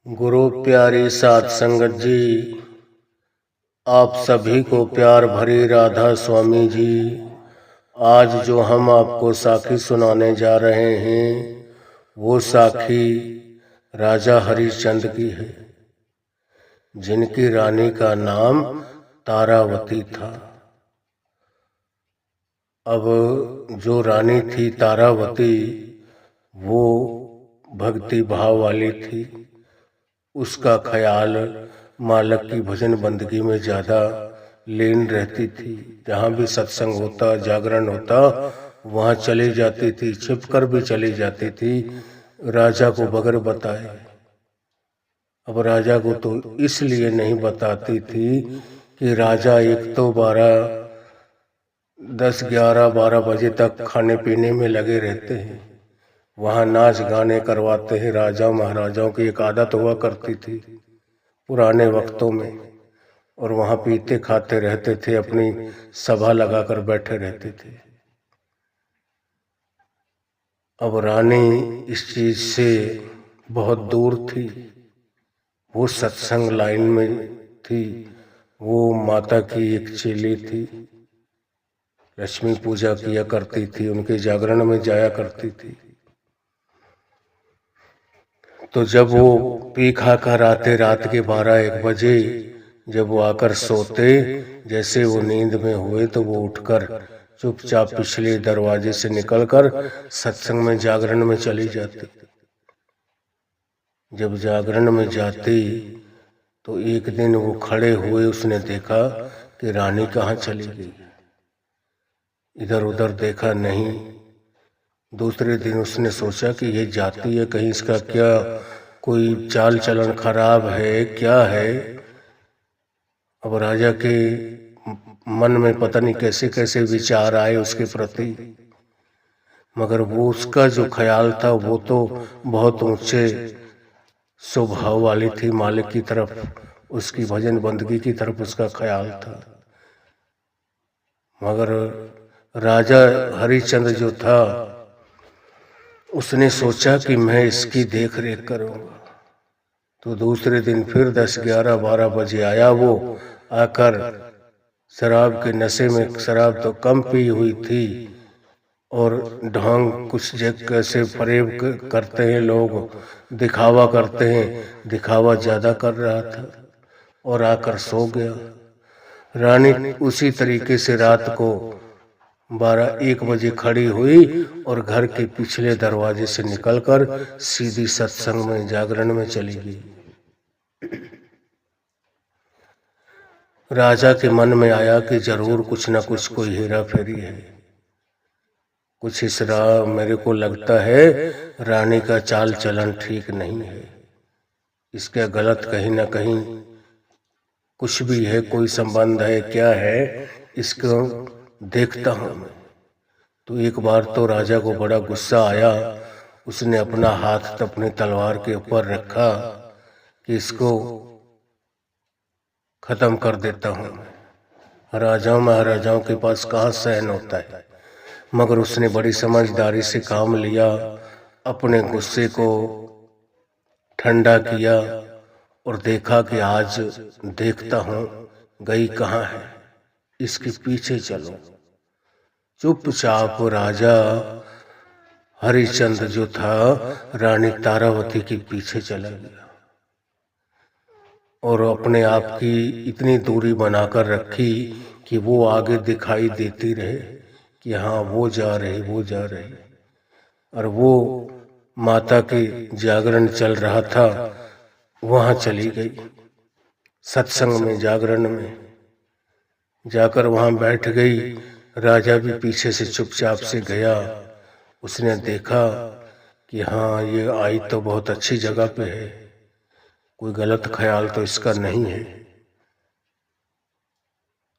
गुरु प्यारी साध संगत जी, आप सभी को प्यार भरी राधा स्वामी जी। आज जो हम आपको साखी सुनाने जा रहे हैं वो साखी राजा हरिश्चंद्र की है, जिनकी रानी का नाम तारावती था। अब जो रानी थी तारावती, वो भक्ति भाव वाली थी। उसका ख्याल मालक की भजन बंदगी में ज्यादा लीन रहती थी। जहाँ भी सत्संग होता, जागरण होता, वहाँ चली जाती थी, छिपकर भी चली जाती थी, राजा को बगैर बताए। अब राजा को तो इसलिए नहीं बताती थी कि राजा एक तो 10, 11, 12 बजे तक खाने पीने में लगे रहते हैं। वहाँ नाच गाने करवाते हैं। राजा महाराजाओं की एक आदत हुआ करती थी पुराने वक्तों में, और वहाँ पीते खाते रहते थे, अपनी सभा लगाकर बैठे रहते थे। अब रानी इस चीज से बहुत दूर थी। वो सत्संग लाइन में थी। वो माता की एक चेली थी, लक्ष्मी पूजा किया करती थी, उनके जागरण में जाया करती थी। तो जब वो पी खा कर आते रात के 12-1 बजे, जब वो आकर सोते, जैसे वो नींद में हुए तो वो उठकर चुपचाप पिछले दरवाजे से निकलकर सत्संग में जागरण में चली जाती। जब जागरण में जाती तो एक दिन वो खड़े हुए, उसने देखा कि रानी कहाँ चली गई। इधर उधर देखा नहीं। दूसरे दिन उसने सोचा कि ये जाती है, कहीं इसका क्या कोई चाल चलन खराब है, क्या है। अब राजा के मन में पता नहीं कैसे कैसे विचार आए उसके प्रति, मगर वो उसका जो ख्याल था वो तो बहुत ऊंचे स्वभाव वाली थी। मालिक की तरफ, उसकी भजन बंदगी की तरफ उसका ख्याल था। मगर राजा हरिश्चंद्र जो था, उसने सोचा कि मैं इसकी देख रेख करूंगा। तो दूसरे दिन फिर 10, 11, 12 बजे आया। वो आकर शराब के नशे में, शराब तो कम पी हुई थी, और ढोंग कुछ जगह कैसे फरेब करते हैं लोग, दिखावा करते हैं, दिखावा ज्यादा कर रहा था और आकर सो गया। रानी उसी तरीके से रात को 12-1 बजे खड़ी हुई और घर के पिछले दरवाजे से निकलकर सीधी सत्संग में, जागरण में चली गई। राजा के मन में आया कि जरूर कुछ न कुछ कोई हेरा फेरी है, कुछ इस राह मेरे को लगता है रानी का चाल चलन ठीक नहीं है, इसके गलत कहीं ना कहीं कुछ भी है, कोई संबंध है, क्या है, इसको देखता हूं मैं। तो एक बार तो राजा को बड़ा गुस्सा आया। उसने अपना हाथ अपनी तलवार के ऊपर रखा कि इसको खत्म कर देता हूं। राजाओं महाराजाओं के पास कहाँ सहन होता है, मगर उसने बड़ी समझदारी से काम लिया, अपने गुस्से को ठंडा किया और देखा कि आज देखता हूं गई कहाँ है, इसके पीछे चलो। चुपचाप राजा हरिश्चंद्र जो था रानी तारावती के पीछे चला गया और अपने आप की इतनी दूरी बनाकर रखी कि वो आगे दिखाई देती रहे कि हाँ वो जा रही, वो जा रही। और वो माता के जागरण चल रहा था, वहां चली गई सत्संग में, जागरण में जाकर वहां बैठ गई। राजा भी पीछे से चुपचाप से गया। उसने देखा कि हाँ ये आई तो बहुत अच्छी जगह पे है, कोई गलत ख्याल तो इसका नहीं है।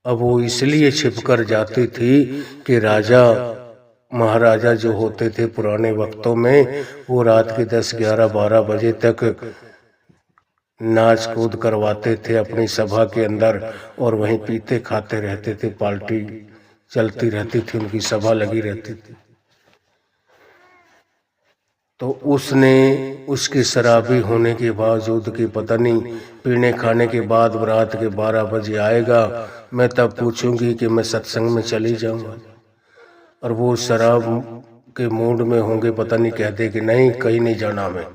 अब वो इसलिए छिपकर जाती थी कि राजा महाराजा जो होते थे पुराने वक्तों में, वो रात के 10, 11, 12 बजे तक नाच कूद करवाते थे अपनी सभा के अंदर, और वहीं पीते खाते रहते थे, पार्टी चलती रहती थी, उनकी सभा लगी रहती थी। तो उसने उसके शराबी होने के बावजूद कि पता नहीं पीने खाने के बाद रात के 12 बजे आएगा, मैं तब पूछूंगी कि मैं सत्संग में चली जाऊंगा, और वो शराब के मूड में होंगे, पता नहीं कहते कि नहीं कहीं नहीं जाना, मैं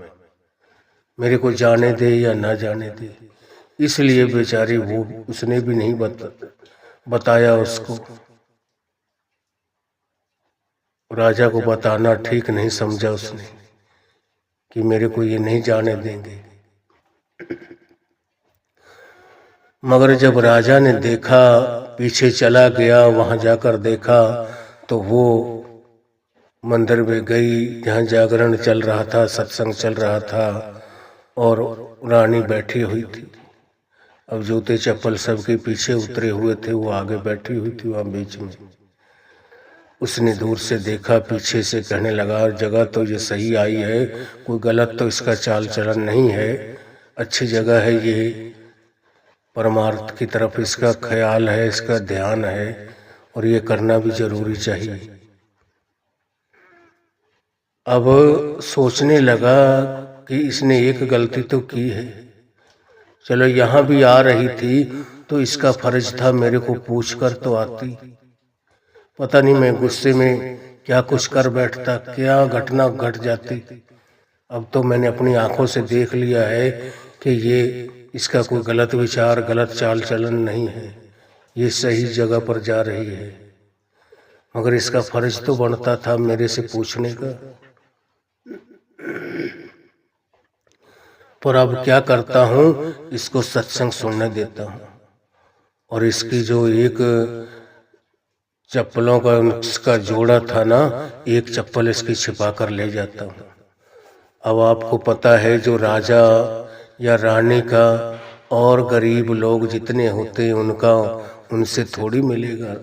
मेरे को जाने दे या ना जाने दे। इसलिए बेचारी वो उसने भी नहीं बताया उसको। राजा को बताना ठीक नहीं समझा उसने कि मेरे को ये नहीं जाने देंगे। मगर जब राजा ने देखा, पीछे चला गया, वहां जाकर देखा तो वो मंदिर में गई जहाँ जागरण चल रहा था, सत्संग चल रहा था, और रानी बैठी हुई थी। अब जूते चप्पल सबके पीछे उतरे हुए थे, वो आगे बैठी हुई थी वहां बीच में। उसने दूर से देखा, पीछे से कहने लगा जगह तो ये सही आई है, कोई गलत तो इसका चाल चलन नहीं है, अच्छी जगह है ये, परमार्थ की तरफ इसका ख्याल है, इसका ध्यान है, और ये करना भी जरूरी चाहिए। अब सोचने लगा कि इसने एक गलती तो की है, चलो यहाँ भी आ रही थी तो इसका फर्ज था मेरे को पूछ कर तो आती, पता नहीं मैं गुस्से में क्या कुछ कर बैठता, क्या घटना घट जाती। अब तो मैंने अपनी आंखों से देख लिया है कि ये इसका कोई गलत विचार, गलत चाल चलन नहीं है, ये सही जगह पर जा रही है, मगर इसका फर्ज तो बनता था मेरे से पूछने का। पर अब क्या करता हूँ, इसको सत्संग सुनने देता हूँ, और इसकी जो एक चप्पलों का इसका जोड़ा था ना, एक चप्पल इसकी छिपा कर ले जाता हूँ। अब आपको पता है जो राजा या रानी का और गरीब लोग जितने होते हैं उनका उनसे थोड़ी मिलेगा।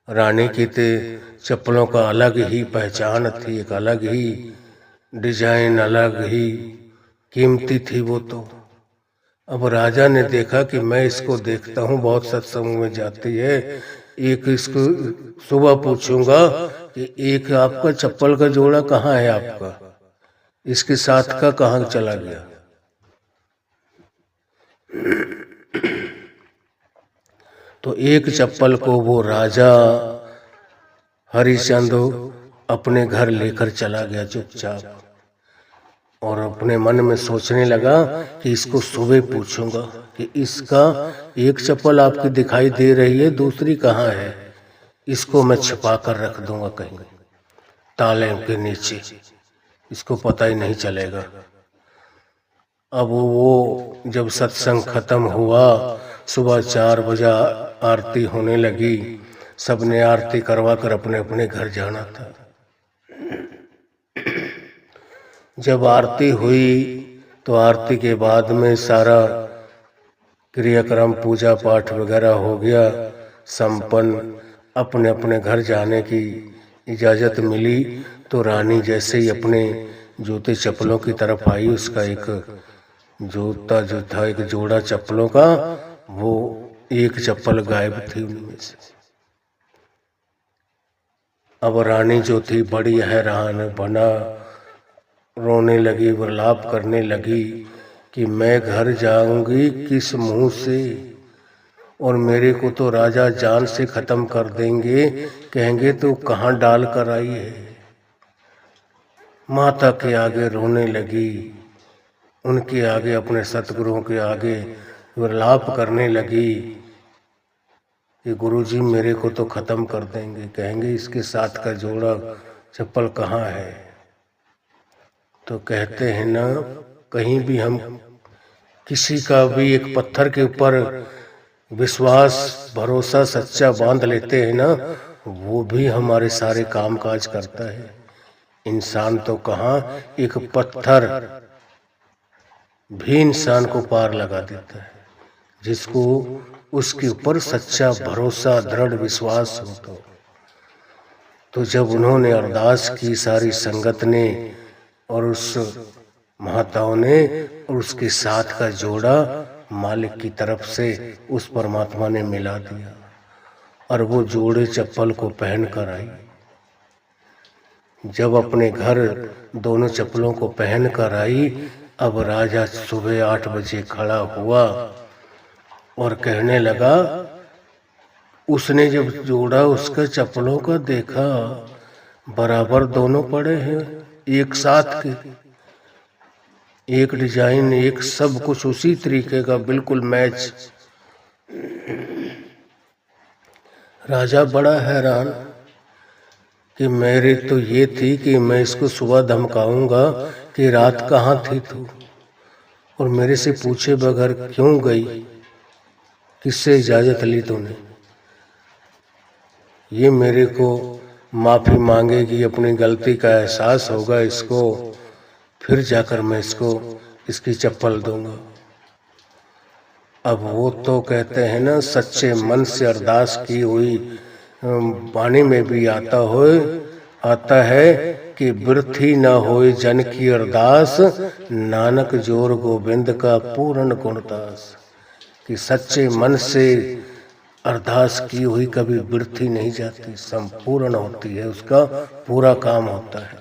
रानी की तो चप्पलों का अलग ही पहचान थी, एक अलग ही डिजाइन, अलग ही कीमती थी वो तो। अब राजा ने देखा कि मैं इसको देखता हूँ बहुत सत्संग में जाती है, एक इसको सुबह पूछूंगा कि एक आपका चप्पल का जोड़ा कहाँ है, आपका इसके साथ का कहाँ चला गया। तो एक चप्पल को वो राजा हरिश्चंद्र अपने घर लेकर चला गया चुपचाप, और अपने मन में सोचने लगा कि इसको सुबह पूछूंगा कि इसका एक चप्पल आपकी दिखाई दे रही है, दूसरी कहाँ है, इसको मैं छिपा कर रख दूंगा कहीं ताले के नीचे, इसको पता ही नहीं चलेगा। अब वो जब सत्संग खत्म हुआ, सुबह 4 बजे आरती होने लगी, सबने आरती करवा कर अपने अपने घर जाना था। जब आरती हुई तो आरती के बाद में सारा क्रियाक्रम पूजा पाठ वगैरह हो गया संपन्न, अपने अपने घर जाने की इजाजत मिली। तो रानी जैसे ही अपने जूते चप्पलों की तरफ आई, उसका एक जूता जो था, एक जोड़ा चप्पलों का, वो एक चप्पल गायब थी उनमें से। अब रानी जो थी बड़ी हैरान बना, रोने लगी, विलाप करने लगी कि मैं घर जाऊंगी किस मुंह से, और मेरे को तो राजा जान से खत्म कर देंगे, कहेंगे तो कहाँ डाल कर आई है। माता के आगे रोने लगी, उनके आगे, अपने सतगुरुओं के आगे विलाप करने लगी कि गुरुजी मेरे को तो खत्म कर देंगे, कहेंगे इसके साथ का जोड़ा चप्पल कहाँ है। तो कहते हैं ना, कहीं भी हम किसी का भी एक पत्थर के ऊपर विश्वास, भरोसा सच्चा बांध लेते हैं ना, वो भी हमारे सारे काम काज करता है। इंसान तो कहाँ, एक पत्थर भी इंसान को पार लगा देता है, जिसको उसके ऊपर सच्चा भरोसा, दृढ़ विश्वास हो। तो जब उन्होंने अरदास की, सारी संगत ने और उस महाताओं ने, और उसके साथ का जोड़ा मालिक की तरफ से उस परमात्मा ने मिला दिया, और वो जोड़े चप्पल को पहन कर आई। जब अपने घर दोनों चप्पलों को पहन कर आई, अब राजा सुबह 8 बजे खड़ा हुआ और कहने लगा, उसने जब जोड़ा उसका चप्पलों का देखा, बराबर दोनों पड़े हैं, एक साथ के, एक डिजाइन, एक सब कुछ उसी तरीके का, बिल्कुल मैच। राजा बड़ा हैरान कि मेरी तो ये थी कि मैं इसको सुबह धमकाऊंगा कि रात कहाँ थी तू, और मेरे से पूछे बगैर क्यों गई, किससे इजाजत ली तूने। ये मेरे को माफी मांगेगी, अपनी गलती का एहसास होगा इसको, फिर जाकर मैं इसको इसकी चप्पल दूंगा। अब वो तो कहते हैं ना, सच्चे मन से अरदास की हुई वाणी में भी आता है कि बिरथी न होए जन की अरदास, नानक जोर गोविंद का पूर्ण गुणदास। कि सच्चे मन से अरदास की हुई कभी बिरथी नहीं जाती, संपूर्ण होती है, उसका पूरा काम होता है।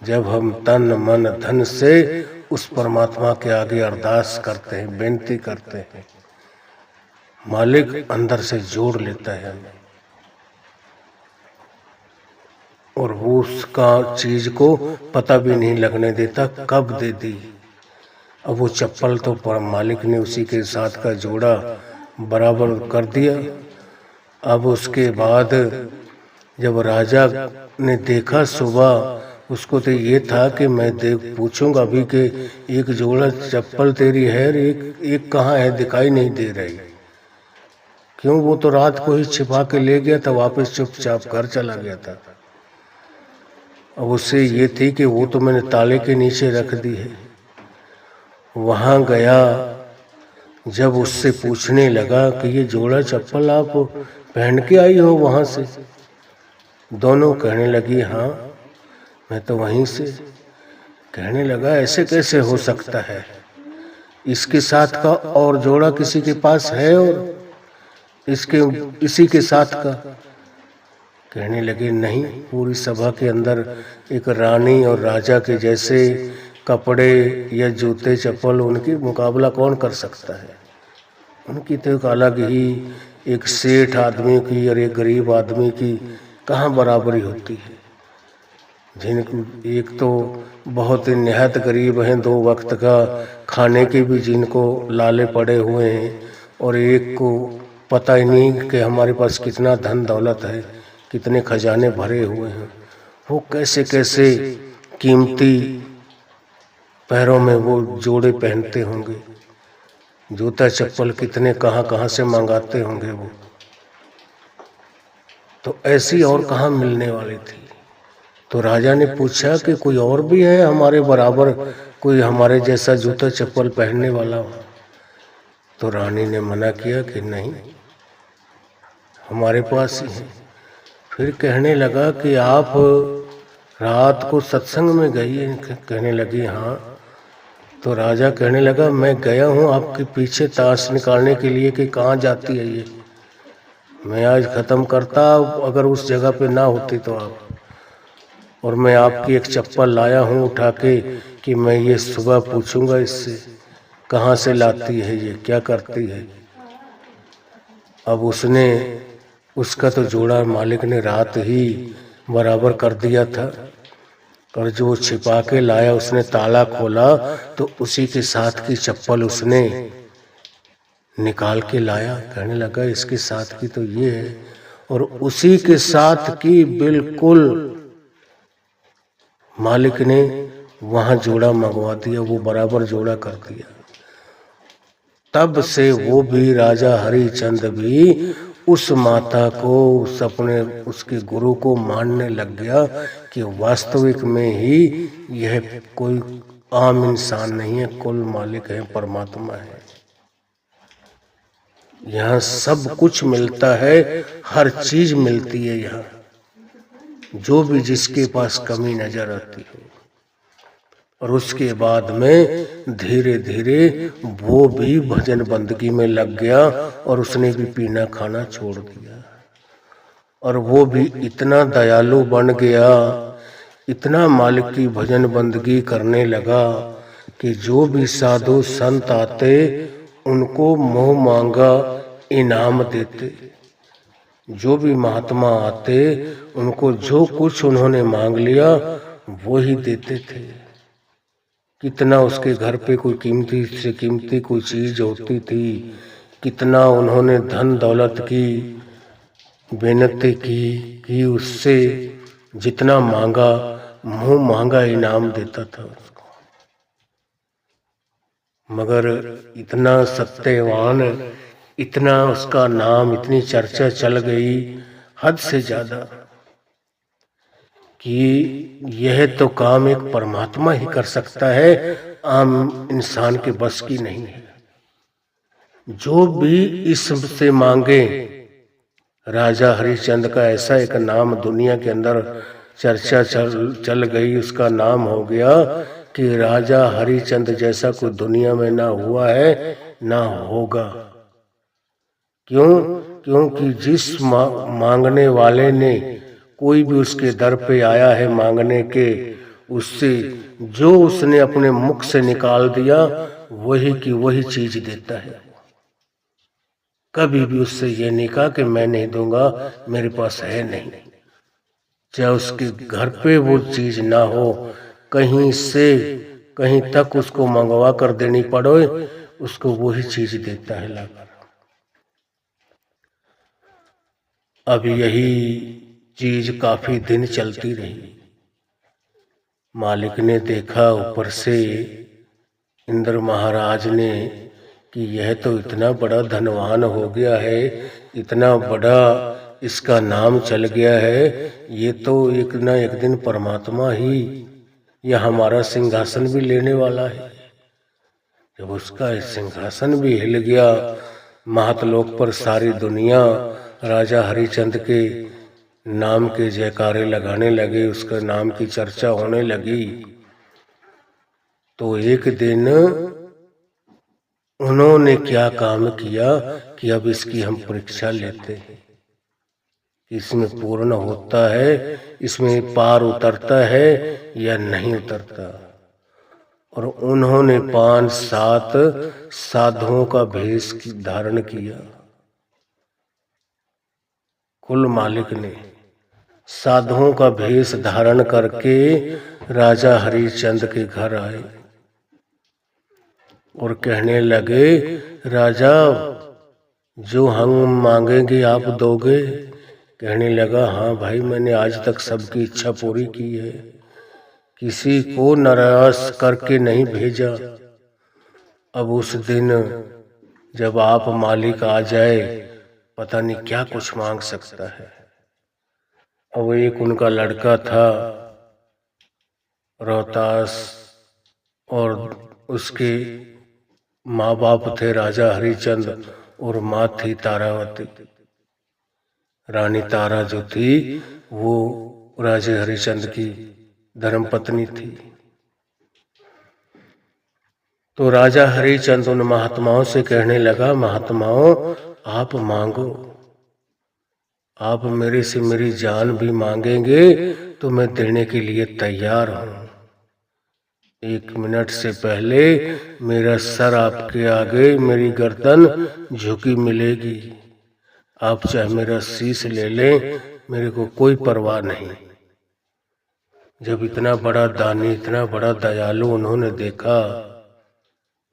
जब हम तन मन धन से उस परमात्मा के आगे अरदास करते हैं, बेनती करते हैं, मालिक अंदर से जोड़ लेता है हमें, और वो उसका चीज को पता भी नहीं लगने देता कब दे दी। अब वो चप्पल तो पर मालिक ने उसी के साथ का जोड़ा बराबर कर दिया। अब उसके बाद जब राजा ने देखा सुबह, उसको तो ये था कि मैं पूछूंगा अभी कि एक जोड़ा चप्पल तेरी है, एक कहाँ है, दिखाई नहीं दे रही, क्यों, वो तो रात को ही छिपा के ले गया था, वापस चुपचाप घर चला गया था। अब उससे ये थी कि वो तो मैंने ताले के नीचे रख दी है। वहां गया, जब उससे पूछने लगा कि ये जोड़ा चप्पल आप पहन के आई हो वहां से, दोनों कहने लगी हाँ मैं तो वहीं से। कहने लगा ऐसे कैसे हो सकता है, इसके साथ का और जोड़ा किसी के पास है और इसी के साथ का। कहने लगे नहीं, पूरी सभा के अंदर एक रानी और राजा के जैसे कपड़े या जूते चप्पल, उनकी मुकाबला कौन कर सकता है। उनकी तो एक अलग ही, एक सेठ आदमी की और एक गरीब आदमी की कहाँ बराबरी होती है। जिनको एक तो बहुत ही निहत गरीब हैं, 2 वक्त का खाने के भी जिनको लाले पड़े हुए हैं, और एक को पता ही नहीं कि हमारे पास कितना धन दौलत है, कितने खजाने भरे हुए हैं। वो कैसे कैसे कीमती पैरों में वो जोड़े पहनते होंगे, जूता चप्पल कितने कहाँ कहाँ से मंगाते होंगे वो। तो ऐसी और कहाँ मिलने वाली थी। तो राजा ने पूछा कि कोई और भी है हमारे बराबर, कोई हमारे जैसा जूता चप्पल पहनने वाला हो। तो रानी ने मना किया कि नहीं, हमारे पास ही है। फिर कहने लगा कि आप रात को सत्संग में गई हैं। कहने लगी हाँ। तो राजा कहने लगा मैं गया हूँ आपके पीछे ताश निकालने के लिए कि कहाँ जाती है ये, मैं आज खत्म करता अगर उस जगह पे ना होती तो आप, और मैं आपकी एक चप्पल लाया हूँ उठा के कि मैं ये सुबह पूछूंगा इससे कहाँ से लाती है, ये क्या करती है। अब उसका तो जोड़ा मालिक ने रात ही बराबर कर दिया था, और जो छिपा के लाया उसने ताला खोला तो उसी के साथ की चप्पल उसने निकाल के लाया। कहने लगा इसके साथ की तो ये है, और उसी के साथ की बिल्कुल मालिक ने वहां जोड़ा मंगवा दिया, वो बराबर जोड़ा कर दिया। तब से वो भी राजा हरिचंद भी उस माता को, उसके गुरु को मानने लग गया कि वास्तविक में ही यह कोई आम इंसान नहीं है, कुल मालिक है, परमात्मा है। यहाँ सब कुछ मिलता है, हर चीज मिलती है यहाँ, जो भी जिसके पास कमी नजर आती है। और उसके बाद में धीरे धीरे वो भी भजन बंदगी में लग गया, और उसने भी पीना खाना छोड़ दिया। और वो भी इतना दयालु बन गया, इतना मालिक की भजन बंदगी करने लगा कि जो भी साधु संत आते उनको मुंह मांगा इनाम देते। जो भी महात्मा आते उनको जो कुछ उन्होंने मांग लिया वो ही देते थे। कितना उसके घर पे कोई कीमती से कीमती कोई चीज होती थी, कितना उन्होंने धन दौलत की बेनती की उससे जितना मांगा मुंह मांगा इनाम देता था उसको। मगर इतना सत्यवान, इतना उसका नाम, इतनी चर्चा चल गई हद से ज्यादा कि यह तो काम एक परमात्मा ही कर सकता है, आम इंसान के बस की नहीं है। जो भी इससे मांगे, राजा हरिश्चंद्र का ऐसा एक नाम दुनिया के अंदर चर्चा चल गई, उसका नाम हो गया कि राजा हरिश्चंद्र जैसा कोई दुनिया में ना हुआ है ना होगा। क्यों? क्योंकि जिस मांगने वाले ने, कोई भी उसके दर पे आया है मांगने के, उससे जो उसने अपने मुख से निकाल दिया वही की वही चीज देता है। कभी भी उससे ये नहीं कहा कि मैं नहीं दूंगा, मेरे पास है नहीं। चाहे उसके घर पे वो चीज ना हो, कहीं से कहीं तक उसको मंगवा कर देनी पड़े, उसको वही चीज देता है लाकर। अब यही चीज काफी दिन चलती रही। मालिक ने देखा ऊपर से, इंद्र महाराज ने, कि यह तो इतना बड़ा धनवान हो गया है, इतना बड़ा इसका नाम चल गया है, ये तो एक ना एक दिन परमात्मा ही या हमारा सिंहासन भी लेने वाला है। जब उसका सिंहासन भी हिल गया, महतलोक पर सारी दुनिया राजा हरिश्चंद्र के नाम के जयकारे लगाने लगे, उसका नाम की चर्चा होने लगी। तो एक दिन उन्होंने क्या काम किया कि अब इसकी हम परीक्षा लेते हैं, इसमें पूर्ण होता है, इसमें पार उतरता है या नहीं उतरता। और उन्होंने 5-7 साधुओं का भेष धारण किया। कुल मालिक ने साधुओं का भेष धारण करके राजा हरिश्चंद्र के घर आए और कहने लगे, राजा जो हम मांगेंगे आप दोगे? कहने लगा, हाँ भाई, मैंने आज तक सबकी इच्छा पूरी की है, किसी को नाराज करके नहीं भेजा। अब उस दिन जब आप मालिक आ जाए, पता नहीं क्या कुछ मांग सकता है। अब एक उनका लड़का था रोहतास, और उसके माँ बाप थे राजा हरिश्चंद्र और माँ थी तारावती। रानी तारा जो थी वो राजा हरिश्चंद्र की धर्मपत्नी थी। तो राजा हरिश्चंद्र उन महात्माओं से कहने लगा, महात्माओं आप मांगो, आप मेरे से मेरी जान भी मांगेंगे तो मैं देने के लिए तैयार हूं। 1 मिनट से पहले मेरा सर आपके आगे, मेरी गर्दन झुकी मिलेगी। आप चाहे मेरा शीश ले लें, मेरे को कोई परवाह नहीं। जब इतना बड़ा दानी, इतना बड़ा दयालु उन्होंने देखा,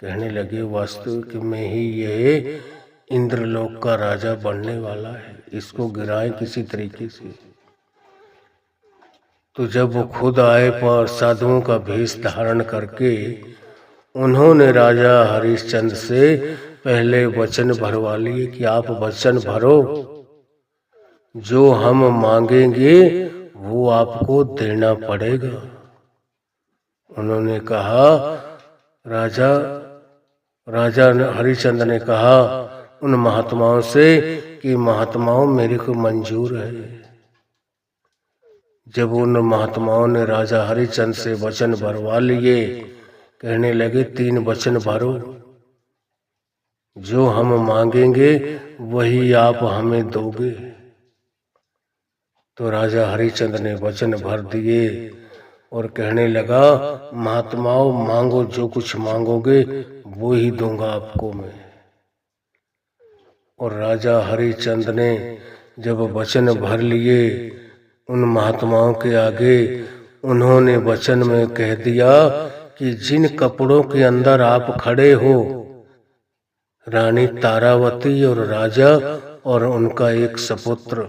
कहने लगे, वास्तविक में ही ये इंद्रलोक का राजा बनने वाला है, इसको गिराएं किसी तरीके से। तो जब वो खुद आए पर साधुओं का भेष धारण करके, उन्होंने राजा हरिश्चंद्र से पहले वचन भरवा लिए कि आप वचन भरो, जो हम मांगेंगे वो आपको देना पड़ेगा। उन्होंने कहा, राजा हरिश्चंद्र ने कहा उन महात्माओं से कि महात्माओं मेरे को मंजूर है। जब उन महात्माओं ने राजा हरिश्चंद्र से वचन भरवा लिए, कहने लगे, 3 वचन भरो, जो हम मांगेंगे वही आप हमें दोगे। तो राजा हरिचंद ने वचन भर दिए और कहने लगा, महात्माओं, मांगो, जो कुछ मांगोगे वो ही दूंगा आपको मैं। और राजा हरिचंद ने जब वचन भर लिए उन महात्माओं के आगे, उन्होंने वचन में कह दिया कि जिन कपड़ों के अंदर आप खड़े हो, रानी तारावती और राजा और उनका एक सपुत्र,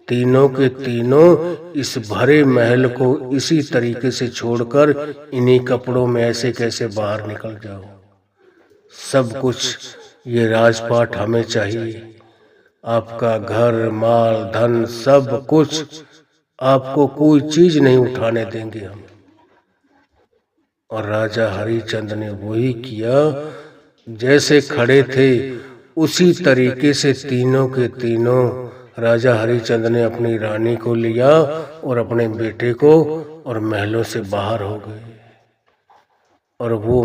तीनों के तीनों इस भरे महल को इसी तरीके से छोड़कर इन्हीं कपड़ों में ऐसे कैसे बाहर निकल जाओ। सब कुछ ये राजपाट हमें चाहिए, आपका घर, माल, धन, सब कुछ, आपको कोई चीज नहीं उठाने देंगे हम। और राजा हरिचंद ने वही किया, जैसे खड़े थे उसी तरीके से तीनों के तीनों राजा हरिचंद ने अपनी रानी को लिया और अपने बेटे को और महलों से बाहर हो गए। और वो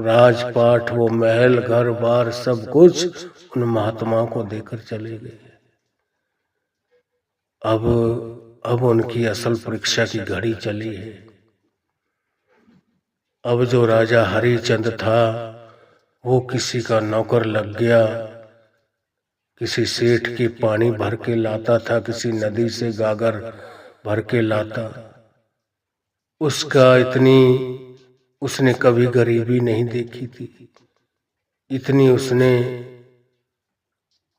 राजपाट, वो महल, घर बार, सब कुछ उन महात्माओं को देकर चले गए। अब उनकी असल परीक्षा की घड़ी चली है। अब जो राजा हरिचंद था वो किसी का नौकर लग गया, किसी सेठ के पानी भर के लाता था, किसी नदी से गागर भर के लाता। उसने कभी गरीबी नहीं देखी थी, इतनी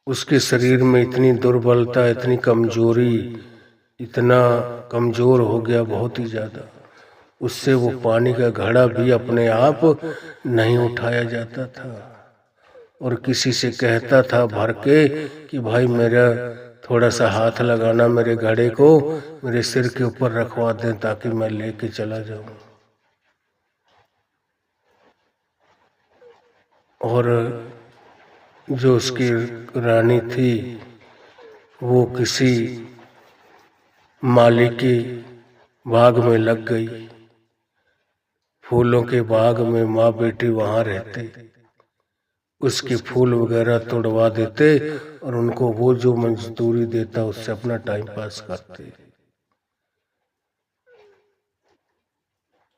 उसके शरीर में इतनी दुर्बलता, इतनी कमजोरी, इतना कमजोर हो गया बहुत ही ज्यादा, उससे वो पानी का घड़ा भी अपने आप नहीं उठाया जाता था। और किसी से कहता था भर के कि भाई मेरा थोड़ा सा हाथ लगाना, मेरे घड़े को मेरे सिर के ऊपर रखवा दें ताकि मैं लेके चला जाऊं। और जो उसकी रानी थी वो किसी माली के बाग में लग गई, फूलों के बाग में माँ बेटी वहां रहते, उसके फूल वगैरह तोड़वा देते और उनको वो जो मजदूरी देता उससे अपना टाइम पास करते।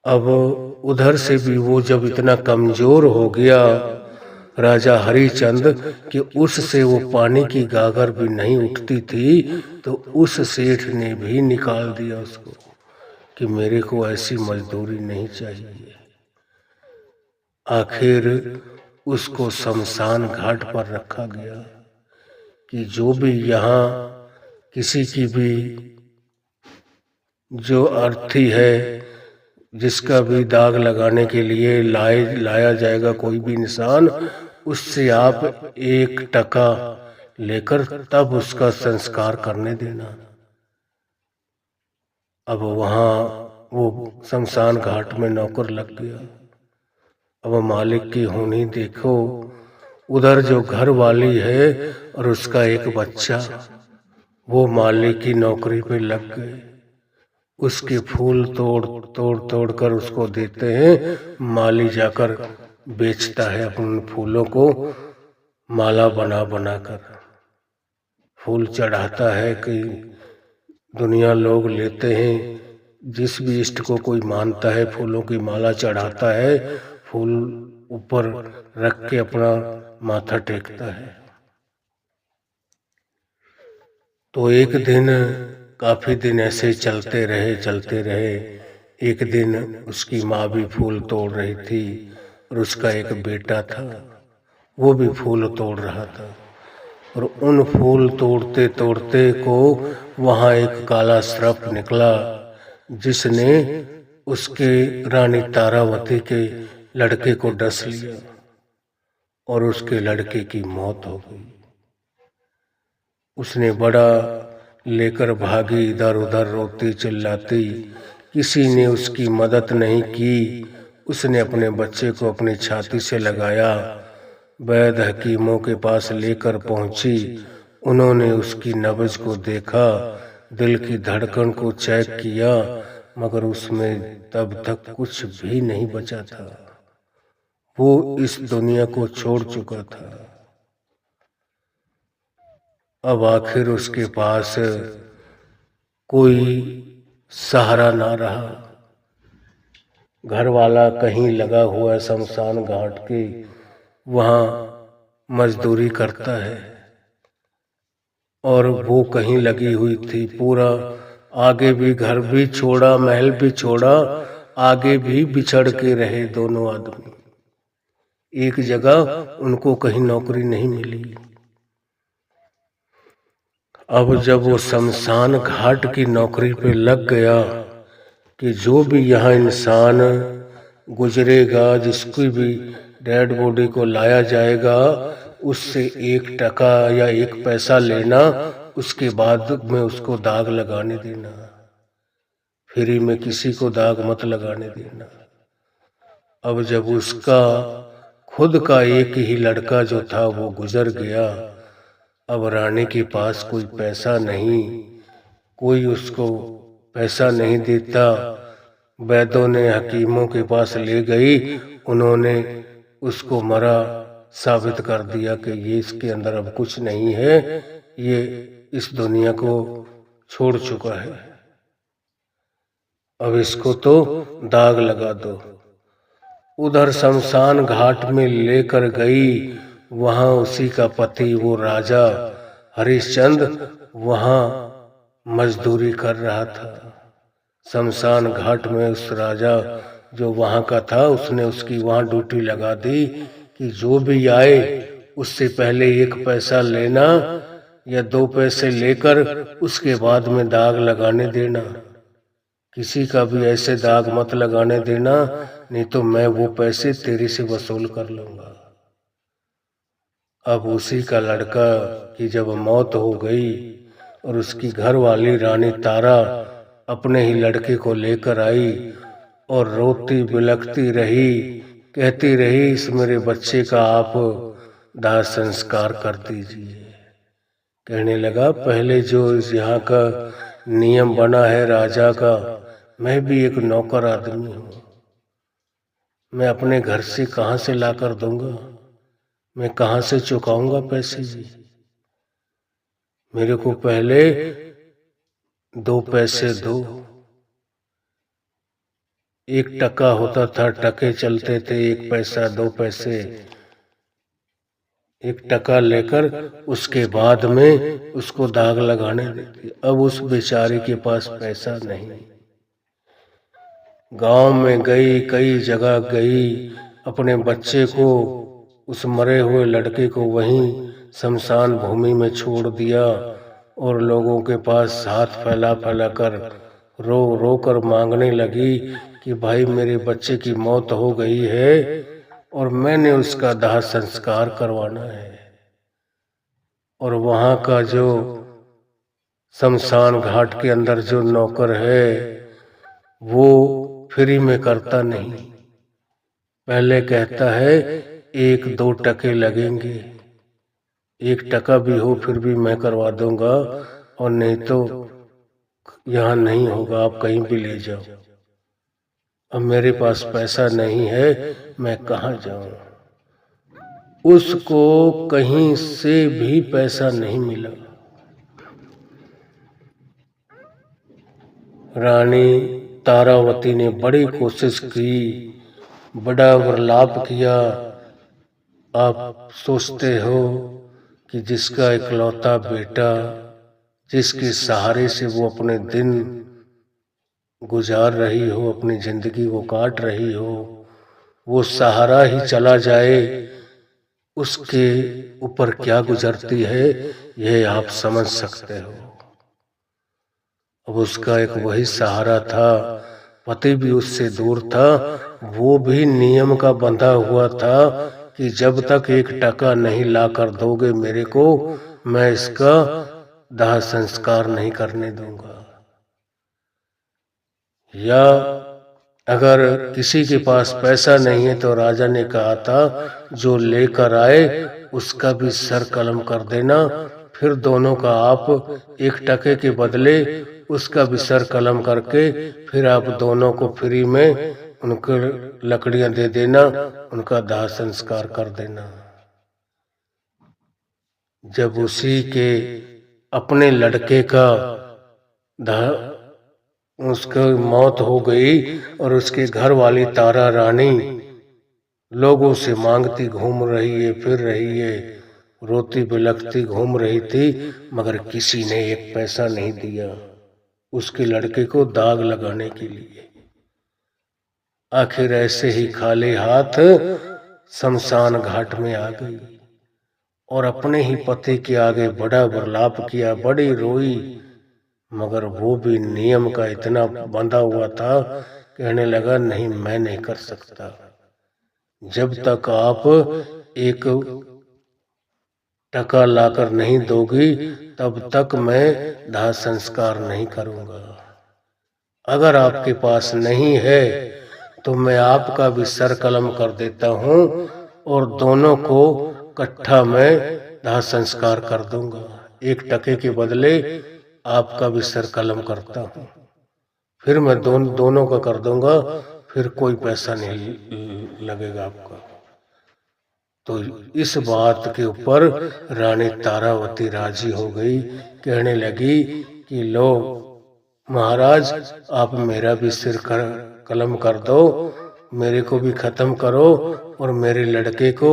अब उधर से भी वो जब इतना कमजोर हो गया राजा हरिचंद कि उससे वो पानी की गागर भी नहीं उठती थी, तो उस सेठ ने भी निकाल दिया उसको कि मेरे को ऐसी मजदूरी नहीं चाहिए। आखिर उसको शमशान घाट पर रखा गया कि जो भी यहाँ किसी की भी जो अर्थी है, जिसका भी दाग लगाने के लिए लाया जाएगा कोई भी इंसान, उससे आप 1 टका लेकर तब उसका संस्कार करने देना। अब वहाँ वो शमशान घाट में नौकर लग गया। अब मालिक की होनी देखो, उधर जो घर वाली है और उसका एक बच्चा, वो मालिक की नौकरी पे लग गए। उसके फूल तोड़ कर उसको देते हैं, माली जाकर बेचता है अपने फूलों को माला बना बना कर, फूल चढ़ाता है कि दुनिया लोग लेते हैं। जिस भी इष्ट को कोई मानता है फूलों की माला चढ़ाता है, फूल ऊपर रख के अपना माथा टेकता है। तो एक दिन, काफी दिन ऐसे चलते रहे। एक दिन उसकी माँ भी फूल तोड़ रही थी और उसका एक बेटा था, वो भी फूल तोड़ रहा था। और उन फूल तोड़ते तोड़ते को वहां एक काला सर्प निकला, जिसने उसके रानी तारावती के लड़के को डस लिया और उसके लड़के की मौत हो गई। उसने बड़ा लेकर भागी, इधर उधर रोती चिल्लाती, किसी ने उसकी मदद नहीं की। उसने अपने बच्चे को अपनी छाती से लगाया, वैद्य हकीमों के पास लेकर पहुंची। उन्होंने उसकी नब्ज को देखा, दिल की धड़कन को चेक किया, मगर उसमें तब तक कुछ भी नहीं बचा था। वो इस दुनिया को छोड़ चुका था। अब आखिर उसके पास कोई सहारा ना रहा। घर वाला कहीं लगा हुआ है शमशान घाट के, वहाँ मजदूरी करता है, और वो कहीं लगी हुई थी। पूरा आगे भी घर भी छोड़ा, महल भी छोड़ा, आगे भी बिछड़ के रहे दोनों आदमी। एक जगह उनको कहीं नौकरी नहीं मिली। अब जब वो शमशान घाट की नौकरी पे लग गया कि जो भी यहाँ इंसान गुजरेगा, जिसकी भी डेड बॉडी को लाया जाएगा, उससे 1 टका या 1 पैसा लेना, उसके बाद में उसको दाग लगाने देना, फ्री में किसी को दाग मत लगाने देना। अब जब उसका खुद का एक ही लड़का जो था वो गुजर गया, अब रानी के पास कोई पैसा नहीं, कोई उसको पैसा नहीं देता। वैद्यों ने हकीमों के पास ले गई, उन्होंने उसको मरा साबित कर दिया कि ये इसके अंदर अब कुछ नहीं है, ये इस दुनिया को छोड़ चुका है, अब इसको तो दाग लगा दो। उधर शमशान घाट में लेकर गई, वहां उसी का पति वो राजा हरिश्चंद्र वहां मजदूरी कर रहा था। शमशान घाट में उस राजा जो वहां का था, उसने उसकी वहां ड्यूटी लगा दी कि जो भी आए उससे पहले 1 पैसा लेना या 2 पैसे लेकर उसके बाद में दाग लगाने देना। किसी का भी ऐसे दाग मत लगाने देना, नहीं तो मैं वो पैसे तेरे से वसूल कर लूंगा। अब उसी का लड़का की जब मौत हो गई और उसकी घरवाली रानी तारा अपने ही लड़के को लेकर आई और रोती बिलखती रही, कहती रही, इस मेरे बच्चे का आप दाह संस्कार कर दीजिए। कहने लगा, पहले जो यहाँ का नियम बना है राजा का, मैं भी एक नौकर आदमी हूँ, मैं अपने घर से कहाँ से लाकर दूंगा, मैं कहाँ से चुकाऊंगा पैसे जी। मेरे को पहले 2 पैसे दो। 1 टका होता था, टके चलते थे, 1 पैसा 2 पैसे, 1 टका लेकर उसके बाद में उसको दाग लगाने देती। अब उस बेचारे के पास पैसा नहीं, गांव में गई, कई जगह गई, अपने बच्चे को, उस मरे हुए लड़के को वहीं शमशान भूमि में छोड़ दिया और लोगों के पास हाथ फैला फैला कर रो रो कर मांगने लगी कि भाई मेरे बच्चे की मौत हो गई है और मैंने उसका दाह संस्कार करवाना है। और वहां का जो शमशान घाट के अंदर जो नौकर है वो फ्री में करता नहीं, पहले कहता है 1-2 टके लगेंगे, 1 टका भी हो फिर भी मैं करवा दूंगा, और नहीं तो यहाँ नहीं होगा, आप कहीं भी ले जाओ। अब मेरे पास पैसा नहीं है, मैं कहाँ जाऊं। उसको कहीं से भी पैसा नहीं मिला। रानी तारावती ने बड़ी कोशिश की, बड़ा वर्लाप किया। आप सोचते हो कि जिसका इकलौता बेटा, जिसके सहारे से वो अपने दिन गुजार रही हो, अपनी जिंदगी को काट रही हो, वो सहारा ही चला जाए, उसके ऊपर क्या गुजरती है यह आप समझ सकते हो। अब उसका एक वही सहारा था, पति भी उससे दूर था, वो भी नियम का बंधा हुआ था कि जब तक 1 टका नहीं लाकर दोगे मेरे को, मैं इसका दाह संस्कार नहीं करने दूंगा। या अगर किसी के पास पैसा नहीं है तो राजा ने कहा था जो लेकर आए उसका भी सर कलम कर देना, फिर दोनों का आप 1 टके के बदले उसका भी सर कलम करके फिर आप दोनों को फ्री में उनको लकड़ियां दे देना, उनका दाह संस्कार कर देना। जब उसी के अपने लड़के का उसकी मौत हो गई और उसके घर वाली तारा रानी लोगों से मांगती घूम रही है, फिर रही है, रोती बिलखती घूम रही थी, मगर किसी ने एक पैसा नहीं दिया उसके लड़के को दाग लगाने के लिए। आखिर ऐसे ही खाली हाथ शमशान घाट में आ गई और अपने ही पति के आगे बड़ा विलाप किया, बड़ी रोई, मगर वो भी नियम का इतना बंधा हुआ था, कहने लगा नहीं, मैं नहीं कर सकता, जब तक आप एक टका लाकर नहीं दोगी तब तक मैं दाह संस्कार नहीं करूंगा। अगर आपके पास नहीं है तो मैं आपका भी सर कलम कर देता हूं और दोनों को इकट्ठा मैं दाह संस्कार कर दूंगा। 1 टके के बदले आपका भी सर कलम करता हूं, फिर मैं दोनों का कर दूंगा, फिर कोई पैसा नहीं लगेगा आपका। तो इस बात के ऊपर रानी तारावती राजी हो गई, कहने लगी कि लो महाराज, आप मेरा भी सिर कलम कर दो, मेरे को भी खत्म करो और मेरे लड़के को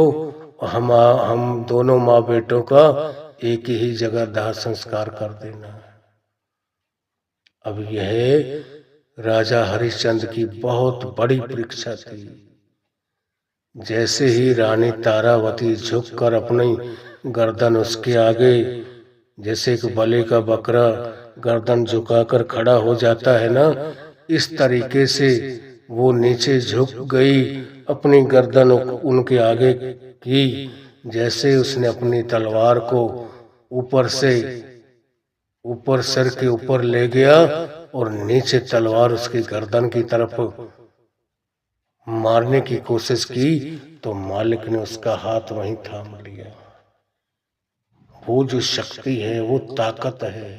हम दोनों माँ बेटों का एक ही जगह दाह संस्कार कर देना। अब यह राजा हरिश्चंद्र की बहुत बड़ी परीक्षा थी। जैसे ही रानी तारावती झुककर अपनी गर्दन उसके आगे, जैसे एक बलि का बकरा गर्दन झुकाकर खड़ा हो जाता है ना, इस तरीके से वो नीचे झुक गई, अपनी गर्दन उनके आगे की, जैसे उसने अपनी तलवार को ऊपर सर के ऊपर ले गया और नीचे तलवार उसकी गर्दन की तरफ मारने की कोशिश की, तो मालिक ने उसका हाथ वहीं थाम लिया। वो जो शक्ति है, वो ताकत है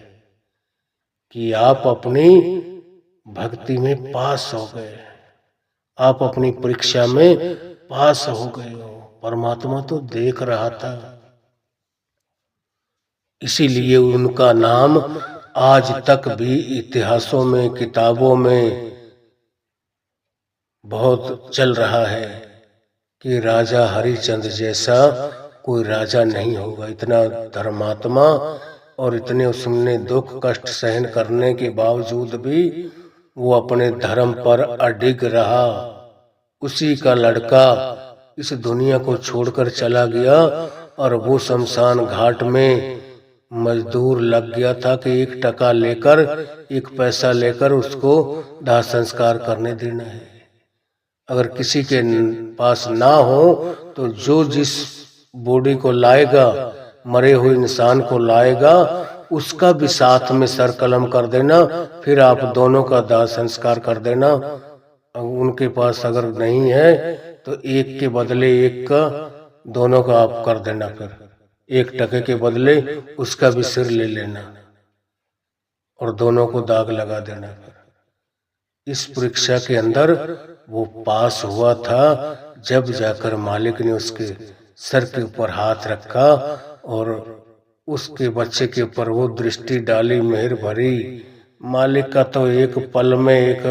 कि आप अपनी भक्ति में पास हो गए, आप अपनी परीक्षा में पास हो गए हो। परमात्मा तो देख रहा था, इसीलिए उनका नाम आज तक भी इतिहासों में, किताबों में बहुत चल रहा है कि राजा हरिश्चंद्र जैसा कोई राजा नहीं होगा। इतना धर्मात्मा और इतने उसने दुख कष्ट सहन करने के बावजूद भी वो अपने धर्म पर अडिग रहा। उसी का लड़का इस दुनिया को छोड़कर चला गया और वो शमशान घाट में मजदूर लग गया था कि 1 टका लेकर, 1 पैसा लेकर उसको दाह संस्कार करने देना है। अगर किसी के पास ना हो तो जो जिस बॉडी को लाएगा, मरे हुए इंसान को लाएगा, उसका भी साथ में सर कलम कर देना, फिर आप दोनों का दाह संस्कार कर देना। उनके पास अगर नहीं है तो 1 के बदले 1 का, दोनों का आप कर देना, फिर 1 टके के बदले उसका भी सिर ले लेना और दोनों को दाग लगा देना। इस परीक्षा के अंदर वो पास हुआ था, जब जाकर मालिक ने उसके सर के ऊपर हाथ रखा और उसके बच्चे के ऊपर वो दृष्टि डाली मेहर भरी। मालिक का तो एक पल में एक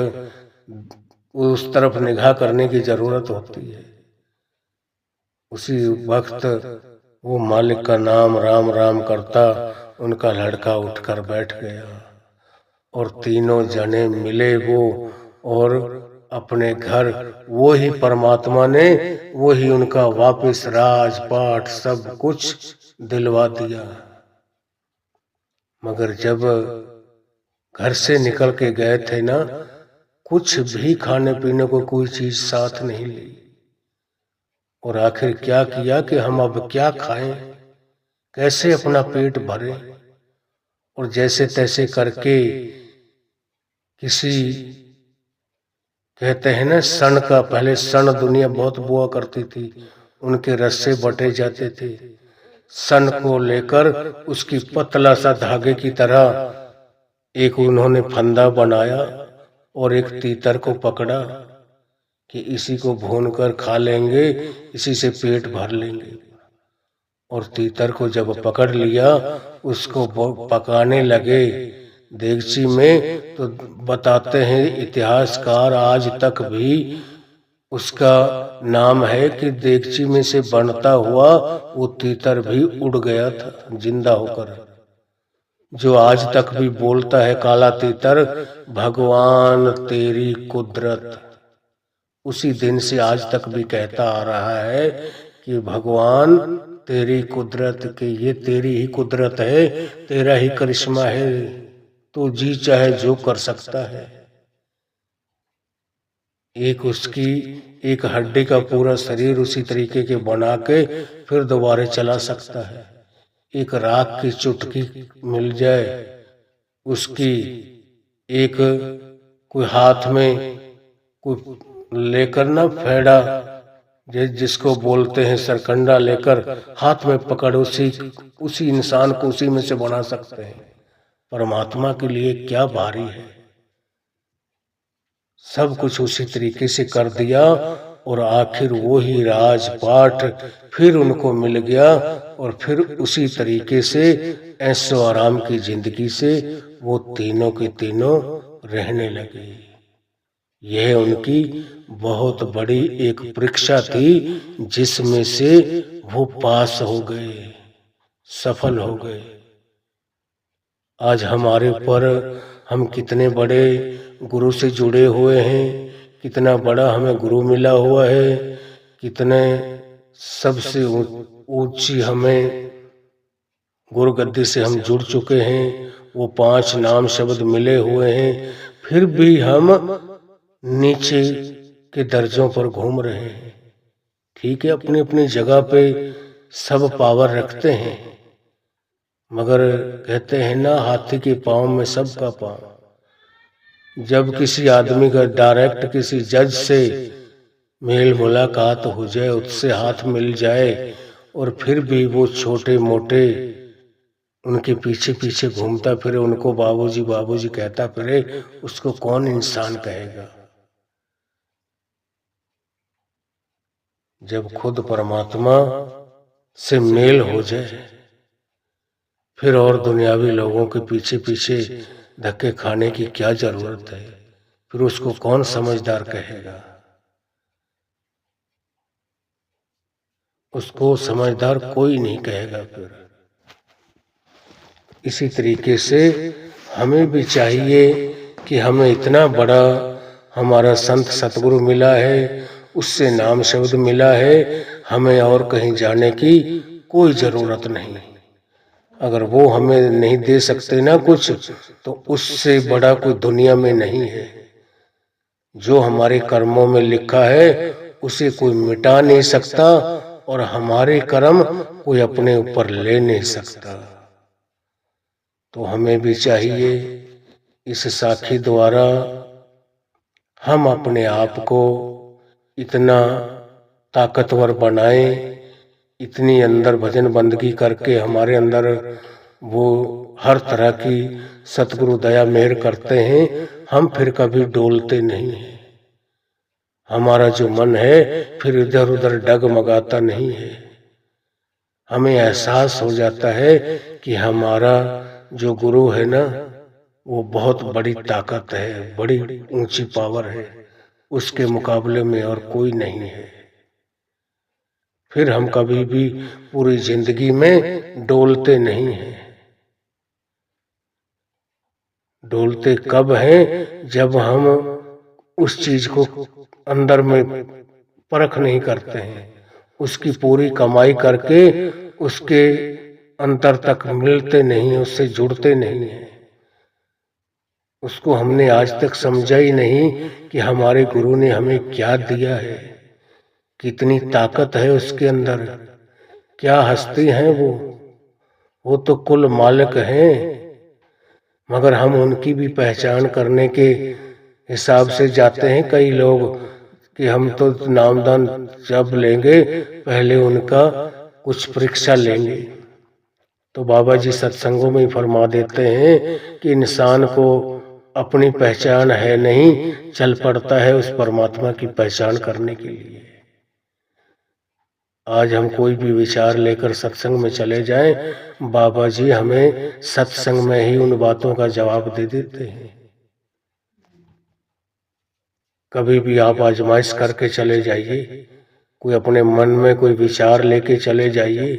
उस तरफ निगाह करने की जरूरत होती है। उसी वक्त वो मालिक का नाम राम राम करता, उनका लड़का उठकर बैठ गया और तीनों जने मिले वो, और अपने घर वो ही परमात्मा ने वो ही उनका वापस राजपाट सब कुछ दिलवा दिया। मगर जब घर से निकल के गए थे ना, कुछ भी खाने पीने को कोई चीज साथ नहीं ली। और आखिर क्या किया कि हम अब क्या खाएं, कैसे अपना पेट भरें। और जैसे तैसे करके किसी, कहते हैं ना सन का, पहले सन दुनिया बहुत बुआ करती थी, उनके रस्से बटे जाते थे। सन को लेकर उसकी पतला सा धागे की तरह एक उन्होंने फंदा बनाया और एक तीतर को पकड़ा कि इसी को भूनकर खा लेंगे, इसी से पेट भर लेंगे। और तीतर को जब पकड़ लिया, उसको पकाने लगे देगची में, तो बताते हैं इतिहासकार आज तक भी उसका नाम है कि देगची में से बनता हुआ वो तीतर भी उड़ गया था जिंदा होकर। जो आज तक भी बोलता है काला तीतर, भगवान तेरी कुदरत, उसी दिन से आज तक भी कहता आ रहा है कि भगवान तेरी कुदरत, के ये तेरी ही कुदरत है, तेरा ही करिश्मा है, तो जी चाहे जो कर सकता है। एक उसकी एक हड्डी का पूरा शरीर उसी तरीके के बना के फिर दोबारा चला सकता है। एक राख की चुटकी मिल जाए, उसकी एक कोई हाथ में कोई लेकर ना फेड़ा, जिसको बोलते हैं सरकंडा, लेकर हाथ में पकड़ उसी इंसान को उसी में से बना सकते हैं। परमात्मा के लिए क्या भारी है, सब कुछ उसी तरीके से कर दिया और आखिर वो ही राजपाट फिर उनको मिल गया और फिर उसी तरीके से ऐशो आराम की जिंदगी से वो तीनों के तीनों रहने लगे। यह उनकी बहुत बड़ी एक परीक्षा थी जिसमें से वो पास हो गए, सफल हो गए। आज हमारे पर हम कितने बड़े गुरु से जुड़े हुए हैं, कितना बड़ा हमें गुरु मिला हुआ है, कितने सबसे ऊंची हमें गुरु गद्दी से हम जुड़ चुके हैं, वो 5 नाम शब्द मिले हुए हैं, फिर भी हम नीचे के दर्जों पर घूम रहे हैं। ठीक है, अपनी अपनी जगह पे सब पावर रखते हैं, मगर कहते हैं ना, हाथी के पांव में सबका पांव। जब किसी आदमी का डायरेक्ट किसी जज से मेल मुलाकात हो जाए, उससे हाथ मिल जाए और फिर भी वो छोटे मोटे उनके पीछे पीछे घूमता फिरे, उनको बाबूजी बाबूजी कहता फिरे, उसको कौन इंसान कहेगा। जब खुद परमात्मा से मेल हो जाए, फिर और दुनियावी लोगों के पीछे पीछे धक्के खाने की क्या जरूरत है। फिर उसको कौन समझदार कहेगा। उसको समझदार कोई नहीं कहेगा। फिर इसी तरीके से हमें भी चाहिए कि हमें इतना बड़ा हमारा संत सतगुरु मिला है, उससे नाम शब्द मिला है, हमें और कहीं जाने की कोई जरूरत नहीं। अगर वो हमें नहीं दे सकते ना कुछ, तो उससे बड़ा कोई दुनिया में नहीं है। जो हमारे कर्मों में लिखा है उसे कोई मिटा नहीं सकता, और हमारे कर्म कोई अपने ऊपर ले नहीं सकता। तो हमें भी चाहिए इस साखी द्वारा हम अपने आप को इतना ताकतवर बनाएं, इतनी अंदर भजन बंदगी करके हमारे अंदर वो हर तरह की सतगुरु दया मेहर करते हैं, हम फिर कभी डोलते नहीं हैं। हमारा जो मन है फिर इधर उधर डगमगाता नहीं है। हमें एहसास हो जाता है कि हमारा जो गुरु है ना, वो बहुत बड़ी ताकत है, बड़ी ऊंची पावर है, उसके मुकाबले में और कोई नहीं है। फिर हम कभी भी पूरी जिंदगी में डोलते नहीं हैं। डोलते कब हैं? जब हम उस चीज को अंदर में परख नहीं करते हैं, उसकी पूरी कमाई करके उसके अंतर तक मिलते नहीं, उससे जुड़ते नहीं हैं। उसको हमने आज तक समझा ही नहीं कि हमारे गुरु ने हमें क्या दिया है, कितनी ताकत है उसके अंदर, क्या हस्ती हैं वो तो कुल मालिक हैं। मगर हम उनकी भी पहचान करने के हिसाब से जाते हैं कई लोग कि हम तो नामदान जब लेंगे पहले उनका कुछ परीक्षा लेंगे। तो बाबा जी सत्संगों में ही फरमा देते हैं कि इंसान को अपनी पहचान है नहीं, चल पड़ता है उस परमात्मा की पहचान करने के लिए। आज हम कोई भी विचार लेकर सत्संग में चले जाएं, बाबा जी हमें सत्संग में ही उन बातों का जवाब दे देते हैं। कभी भी आप आजमाइश करके चले जाइए, कोई अपने मन में कोई विचार लेके चले जाइए,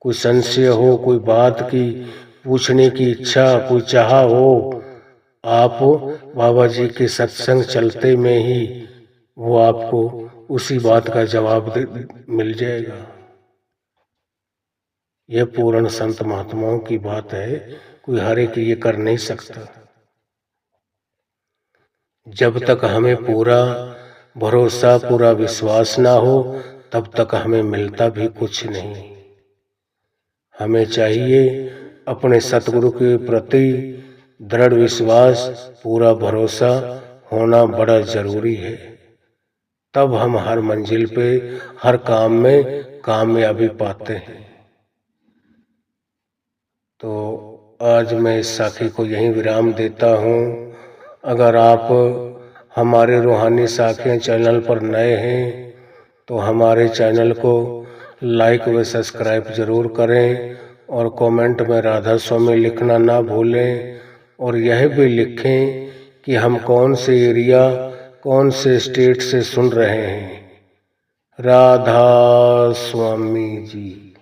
कोई संशय हो, कोई बात की पूछने की इच्छा, कोई चाह हो, आप बाबा जी के सत्संग चलते में ही वो आपको उसी बात का जवाब मिल जाएगा। यह पूर्ण संत महात्माओं की बात है, कोई हर एक ये कर नहीं सकता। जब तक हमें पूरा भरोसा, पूरा विश्वास ना हो, तब तक हमें मिलता भी कुछ नहीं। हमें चाहिए अपने सतगुरु के प्रति दृढ़ विश्वास, पूरा भरोसा होना बड़ा जरूरी है। तब हम हर मंजिल पे, हर काम में कामयाबी पाते हैं। तो आज मैं इस साखी को यहीं विराम देता हूँ। अगर आप हमारे रूहानी साखियाँ चैनल पर नए हैं तो हमारे चैनल को लाइक व सब्सक्राइब जरूर करें और कमेंट में राधा स्वामी लिखना ना भूलें। और यह भी लिखें कि हम कौन से एरिया, कौन से स्टेट से सुन रहे हैं। राधा स्वामी जी।